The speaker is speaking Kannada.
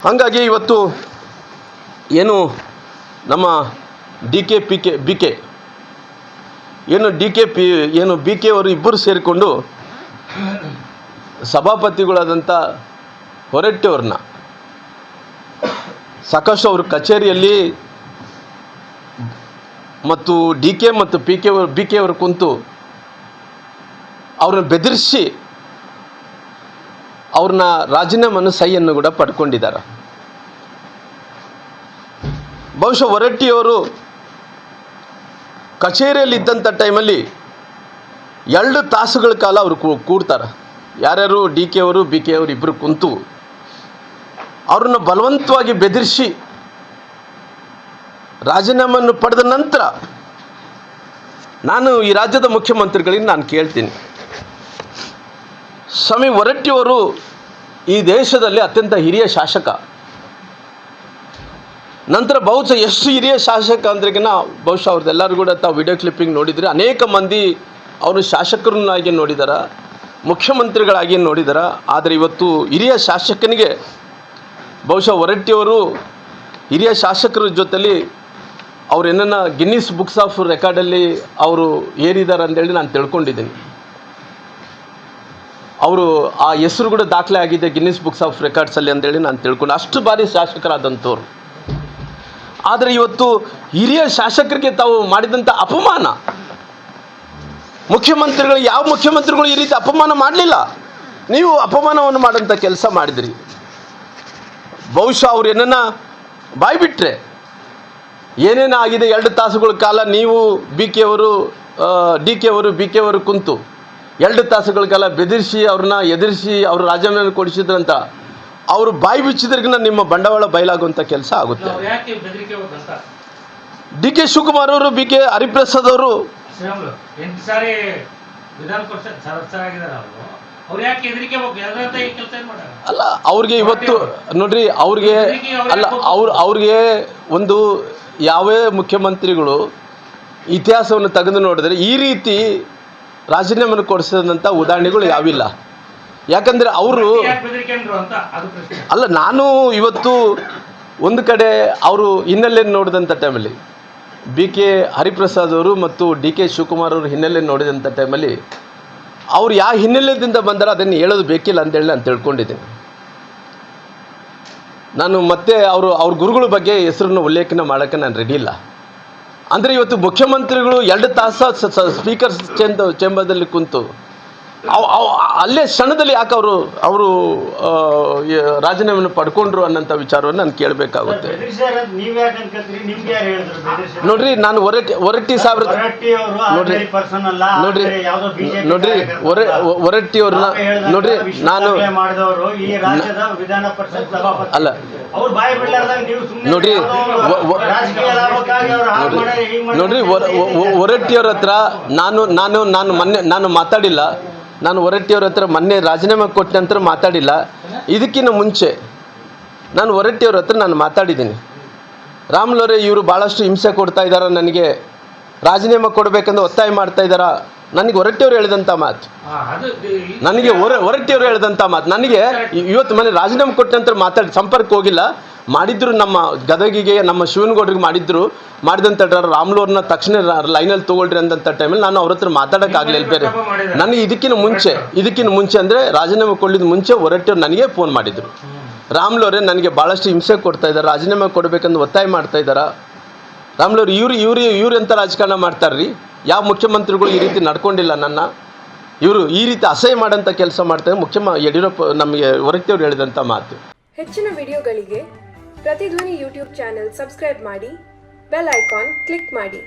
ಹಾಗಾಗಿ ಇವತ್ತು ಏನು ನಮ್ಮ ಡಿ ಕೆ ಬಿ ಕೆ ಅವರು ಇಬ್ಬರು ಸೇರಿಕೊಂಡು ಸಭಾಪತಿಗಳಾದಂಥ ಹೊರಟ್ಟಿಯವ್ರನ್ನ ಸಾಕಷ್ಟು ಅವ್ರ ಕಚೇರಿಯಲ್ಲಿ ಮತ್ತು ಡಿ ಕೆ ಮತ್ತು ಬಿ ಕೆ ಅವರು ಕುಂತು ಅವ್ರನ್ನ ಬೆದರಿಸಿ ಅವ್ರನ್ನ ರಾಜೀನಾಮೆಯನ್ನು ಸಹಿಯನ್ನು ಕೂಡ ಪಡ್ಕೊಂಡಿದ್ದಾರೆ. ಬಹುಶಃ ಹೊರಟ್ಟಿಯವರು ಕಚೇರಿಯಲ್ಲಿದ್ದಂಥ ಟೈಮಲ್ಲಿ 2 ತಾಸುಗಳ ಕಾಲ ಅವರು ಕೂಡ್ತಾರೆ. ಯಾರ್ಯಾರು ಡಿ ಕೆ ಅವರು ಬಿ ಕೆ ಅವರು ಇಬ್ಬರು ಕುಂತು ಅವ್ರನ್ನ ಬಲವಂತವಾಗಿ ಬೆದರಿಸಿ ರಾಜೀನಾಮೆಯನ್ನು ಪಡೆದ ನಂತರ ನಾನು ಈ ರಾಜ್ಯದ ಮುಖ್ಯಮಂತ್ರಿಗಳಿಗೆ ನಾನು ಕೇಳ್ತೀನಿ, ಸ್ವಾಮಿ ಹೊರಟ್ಟಿಯವರು ಈ ದೇಶದಲ್ಲಿ ಅತ್ಯಂತ ಹಿರಿಯ ಶಾಸಕ, ನಂತರ ಬಹುಶಃ ಎಷ್ಟು ಹಿರಿಯ ಶಾಸಕ ಅಂದ್ರೆಗಿನ ಬಹುಶಃ ಅವ್ರದ್ದೆಲ್ಲರೂ ಕೂಡ ತಾವು ವಿಡಿಯೋ ಕ್ಲಿಪ್ಪಿಂಗ್ ನೋಡಿದರೆ ಅನೇಕ ಮಂದಿ ಅವರು ಶಾಸಕರನ್ನಾಗಿ ನೋಡಿದಾರ, ಮುಖ್ಯಮಂತ್ರಿಗಳಾಗಿ ನೋಡಿದಾರ. ಆದರೆ ಇವತ್ತು ಹಿರಿಯ ಶಾಸಕನಿಗೆ ಬಹುಶಃ ಹೊರಟ್ಟಿಯವರು ಹಿರಿಯ ಶಾಸಕರ ಜೊತೆಲಿ ಅವ್ರು ಏನನ್ನ ಗಿನ್ನಿಸ್ ಬುಕ್ಸ್ ಆಫ್ ರೆಕಾರ್ಡಲ್ಲಿ ಅವರು ಏರಿದ್ದಾರೆ ಅಂತೇಳಿ ನಾನು ತಿಳ್ಕೊಂಡಿದ್ದೀನಿ. ಅವರು ಆ ಹೆಸರು ಕೂಡ ದಾಖಲೆ ಆಗಿದೆ ಗಿನ್ನಿಸ್ ಬುಕ್ಸ್ ಆಫ್ ರೆಕಾರ್ಡ್ಸಲ್ಲಿ ಅಂತೇಳಿ ನಾನು ತಿಳ್ಕೊಂಡು ಅಷ್ಟು ಬಾರಿ ಶಾಸಕರಾದಂಥವ್ರು. ಆದರೆ ಇವತ್ತು ಹಿರಿಯ ಶಾಸಕರಿಗೆ ತಾವು ಮಾಡಿದಂಥ ಅಪಮಾನ, ಮುಖ್ಯಮಂತ್ರಿಗಳು ಯಾವ ಮುಖ್ಯಮಂತ್ರಿಗಳು ಈ ರೀತಿ ಅಪಮಾನ ಮಾಡಲಿಲ್ಲ, ನೀವು ಅಪಮಾನವನ್ನು ಮಾಡೋಂಥ ಕೆಲಸ ಮಾಡಿದಿರಿ. ಬಹುಶಃ ಅವ್ರು ಏನನ್ನ ಬಾಯ್ಬಿಟ್ರೆ ಏನೇನು ಆಗಿದೆ 2 ತಾಸುಗಳ ಕಾಲ ನೀವು ಡಿ ಕೆ ಅವರು ಬಿ ಕೆ ಅವರು ಕುಂತು 2 ತಾಸುಗಳ ಕಾಲ ಬೆದರಿಸಿ ಅವ್ರನ್ನ ಎದುರಿಸಿ ಅವರು ರಾಜೀನಾಮೆ ಕೊಡಿಸಿದ್ರಂತ ಅವರು ಬಾಯಿ ಬಿಚ್ಚಿದ್ರಿಗಿನ ನಿಮ್ಮ ಬಂಡವಾಳ ಬಯಲಾಗುವಂಥ ಕೆಲಸ ಆಗುತ್ತೆ. ಡಿ ಕೆ ಶಿವಕುಮಾರ್ ಅವರು ಬಿ ಕೆ ಹರಿಪ್ರಸಾದ್ ಅವರು ಅಲ್ಲ, ಅವ್ರಿಗೆ ಇವತ್ತು ನೋಡ್ರಿ, ಅವ್ರಿಗೆ ಒಂದು ಯಾವೇ ಮುಖ್ಯಮಂತ್ರಿಗಳು ಇತಿಹಾಸವನ್ನು ತೆಗೆದು ನೋಡಿದ್ರೆ ಈ ರೀತಿ ರಾಜೀನಾಮೆಯನ್ನು ಕೊಡಿಸಿದಂಥ ಉದಾಹರಣೆಗಳು ಯಾವಿಲ್ಲ. ಯಾಕಂದರೆ ಅವರು ಅಲ್ಲ, ನಾನು ಇವತ್ತು ಒಂದು ಕಡೆ ಅವರು ಹಿನ್ನೆಲೆಯನ್ನು ನೋಡಿದಂಥ ಟೈಮಲ್ಲಿ ಬಿ ಕೆ ಹರಿಪ್ರಸಾದ್ ಅವರು ಮತ್ತು ಡಿ ಕೆ ಶಿವಕುಮಾರ್ ಅವರು ಹಿನ್ನೆಲೆಯನ್ನು ನೋಡಿದಂಥ ಟೈಮಲ್ಲಿ ಅವ್ರು ಯಾವ ಹಿನ್ನೆಲೆಯಿಂದ ಬಂದರೆ ಅದನ್ನು ಹೇಳೋದು ಬೇಕಿಲ್ಲ ಅಂತೇಳಿ ನಾನು ತಿಳ್ಕೊಂಡಿದ್ದೀನಿ. ನಾನು ಮತ್ತೆ ಅವ್ರ ಗುರುಗಳ ಬಗ್ಗೆ ಹೆಸರನ್ನು ಉಲ್ಲೇಖನ ಮಾಡೋಕ್ಕೆ ನಾನು ರೆಡಿ ಇಲ್ಲ. ಅಂದರೆ ಇವತ್ತು ಮುಖ್ಯಮಂತ್ರಿಗಳು 2 ತಾಸು ಸ್ಪೀಕರ್ ಚೇಂಬರ್ದಲ್ಲಿ ಕುಂತು ಅಲ್ಲೇ ಕ್ಷಣದಲ್ಲಿ ಯಾಕೆ ಅವರು ರಾಜೀನಾಮೆಯನ್ನು ಪಡ್ಕೊಂಡ್ರು ಅನ್ನೋಂಥ ವಿಚಾರವನ್ನು ನಾನು ಕೇಳಬೇಕಾಗುತ್ತೆ. ನೋಡ್ರಿ, ನಾನು ಹೊರಟ್ಟಿ ಸಾಹೇಬ್ರ ಹೊರಟ್ಟಿಯವ್ರನ್ನ ನೋಡ್ರಿ, ನಾನು ಅಲ್ಲ ನೋಡ್ರಿ ಹೊರಟ್ಟಿಯವ್ರ ಹತ್ರ ನಾನು ಮಾತಾಡಿಲ್ಲ. ನಾನು ಹೊರಟ್ಟಿಯವ್ರ ಹತ್ರ ಮೊನ್ನೆ ರಾಜೀನಾಮೆ ಕೊಟ್ಟ ನಂತರ ಮಾತಾಡಿಲ್ಲ. ಇದಕ್ಕಿಂತ ಮುಂಚೆ ನಾನು ಹೊರಟ್ಟಿಯವ್ರ ಹತ್ರ ನಾನು ಮಾತಾಡಿದ್ದೀನಿ. ರಾಮ್ಲೋರೆ ಇವರು ಭಾಳಷ್ಟು ಹಿಂಸೆ ಕೊಡ್ತಾ ಇದ್ದಾರೆ, ನನಗೆ ರಾಜೀನಾಮೆ ಕೊಡಬೇಕಂದ್ರೆ ಒತ್ತಾಯ ಮಾಡ್ತಾ ಇದ್ದಾರ. ನನಗೆ ಹೊರಟ್ಟಿಯವ್ರು ಹೇಳಿದಂಥ ಮಾತು, ಹೊರಟ್ಟಿಯವ್ರು ಹೇಳಿದಂಥ ಮಾತು ನನಗೆ ಇವತ್ತು ಮನೆ ರಾಜೀನಾಮೆ ಕೊಟ್ಟ ನಂತರ ಸಂಪರ್ಕ ಹೋಗಿಲ್ಲ. ಮಾಡಿದ್ರು ನಮ್ಮ ಗದಗಿಗೆ ನಮ್ಮ ಶಿವನಗೌಡರಿಗೆ ಮಾಡಿದಂಥ ರಾಮ್ಲೋರ್ನ ತಕ್ಷಣ ಲೈನಲ್ಲಿ ತೊಗೊಳ್ರಿ ಅಂದಂಥ ಟೈಮಲ್ಲಿ ನಾನು ಅವ್ರ ಹತ್ರ ಮಾತಾಡೋಕ್ಕಾಗಲಿಲ್ಲ. ಬೇರೆ ನನಗೆ ಇದಕ್ಕಿಂತ ಮುಂಚೆ ಅಂದರೆ ರಾಜೀನಾಮೆ ಕೊಡಲಿದ ಮುಂಚೆ ಹೊರಟ್ಟಿಯವ್ರು ನನಗೆ ಫೋನ್ ಮಾಡಿದರು. ರಾಮ್ಲೋರೇ ನನಗೆ ಭಾಳಷ್ಟು ಹಿಂಸೆ ಕೊಡ್ತಾ ಇದ್ದಾರೆ, ರಾಜೀನಾಮೆ ಕೊಡಬೇಕಂದು ಒತ್ತಾಯ ಮಾಡ್ತಾ ಇದ್ದಾರೆ. ರಾಮ್ಲೋರು ಇವ್ರು ಎಂಥ ರಾಜಕಾರಣ ಮಾಡ್ತಾರ್ರಿ, ಯಾವ ಮುಖ್ಯಮಂತ್ರಿಗಳು ಈ ರೀತಿ ನಡ್ಕೊಂಡಿಲ್ಲ, ಇವರು ಈ ರೀತಿ ಅಸಹ್ಯ ಮಾಡೋಂಥ ಕೆಲಸ ಮಾಡ್ತಾರೆ. ಯಡಿಯೂರಪ್ಪ ನಮಗೆ ಹೊರಟ್ಟಿಯವ್ರು ಹೇಳಿದಂಥ ಮಾತು. ಹೆಚ್ಚಿನ ವಿಡಿಯೋಗಳಿಗೆ ಪ್ರತಿಧ್ವನಿ ಯೂಟ್ಯೂಬ್ ಚಾನೆಲ್ ಸಬ್ಸ್ಕ್ರೈಬ್ ಮಾಡಿ, ಬೆಲ್ ಐಕಾನ್ ಕ್ಲಿಕ್ ಮಾಡಿ.